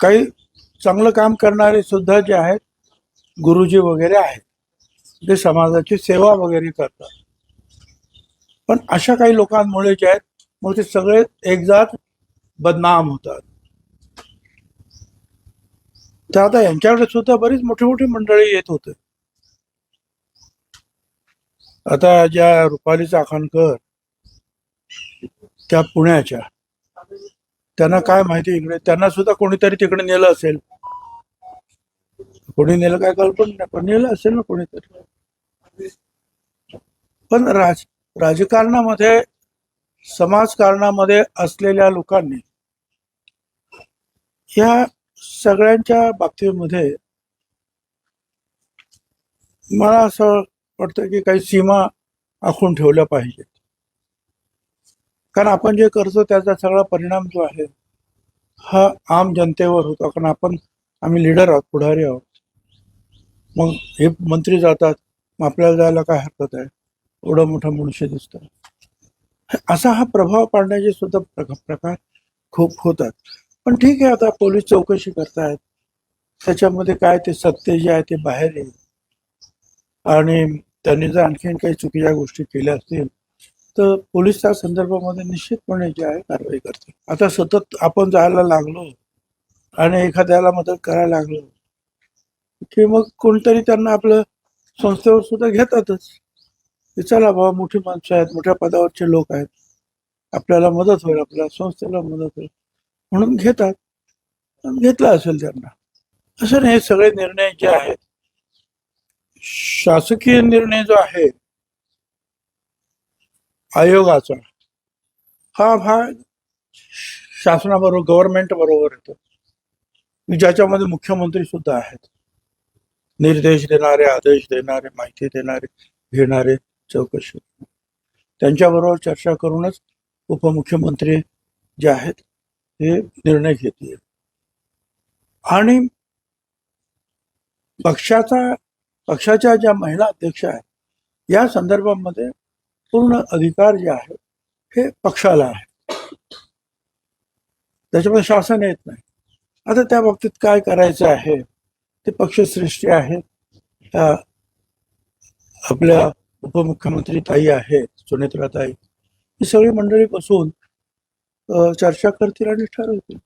काही चांगलं काम करणारे सुद्धा जे आहेत गुरुजी वगैरे आहेत, जे समाजाची सेवा वगैरे करतात. पण अशा काही लोकांमुळे जे आहेत मग ते सगळे एकजात बदनाम होतात. तर आता यांच्याकडे सुद्धा बरीच मोठी मोठी मंडळी येत होते. आता ज्या रुपाली चाकणकर त्या पुण्याच्या, त्यांना काय माहिती इकडे, त्यांना सुद्धा कोणीतरी तिकडे नेलं असेल. कोणी नेलं काय कल्पना नाही, पण नेलं असेल ना कोणीतरी. पण राजकारणामध्ये, समाजकारणामध्ये असलेल्या लोकांनी या सगळ्यांच्या बाबतीमध्ये मला असं वाटतं की काही सीमा आखून ठेवल्या पाहिजेत. कारण आपण जे करतो त्याचा सगळा परिणाम जो आहे हा आम जनतेवर होतो. कारण आम्ही लीडर आहोत, पुढारी आहोत. मग हे मंत्री जातात, मग आपल्याला जायला काय हरकत आहे, एवढं मोठं मनुष्य दिसतं. असा हा प्रभाव पाडण्याचे सुद्धा प्रकार खूप होतात. पण ठीक आहे, आता पोलीस चौकशी करतायत, त्याच्यामध्ये काय ते सत्य जे आहे ते बाहेर येईल. आणि त्यांनी जर आणखीन काही चुकीच्या गोष्टी केल्या असतील तर पोलीस त्या संदर्भामध्ये निश्चितपणे जे आहे कारवाई करतील. आता सतत आपण जायला लागलो आणि एखाद्याला मदत करायला लागलो की मग कोणतरी त्यांना आपलं संस्थेवर सुद्धा घेतातच की चला बाबा, मोठी माणसं आहेत, मोठ्या पदावरचे लोक आहेत, आपल्याला मदत होईल, आपल्या संस्थेला मदत होईल म्हणून घेतात. घेतला असेल त्यांना, असं नाही. हे सगळे निर्णय जे आहेत, शासकीय निर्णय जो आहे आयोगाचा, हा भाग शासनाबरोबर, गव्हर्नमेंट बरोबर येतो, ज्याच्यामध्ये मुख्यमंत्री सुद्धा आहेत. निर्देश देणारे, आदेश देणारे, माहिती देणारे, घेणारे, चौकशी, त्यांच्याबरोबर चर्चा करूनच उपमुख्यमंत्री जे आहेत हे निर्णय घेतील. आणि पक्षाच्या ज्या महिला अध्यक्ष आहेत या संदर्भामध्ये पूर्ण अधिकार जे आहे हे पक्षाला आहे, त्याच्यामध्ये शासन येत नाही. आता त्या बाबतीत काय करायचं आहे ते पक्षश्रेष्ठी आहेत, आपल्या उपमुख्यमंत्री ताई आहेत, सुनेत्रा ताई, ही सगळी मंडळी बसून चर्चा करतील आणि ठरवतील.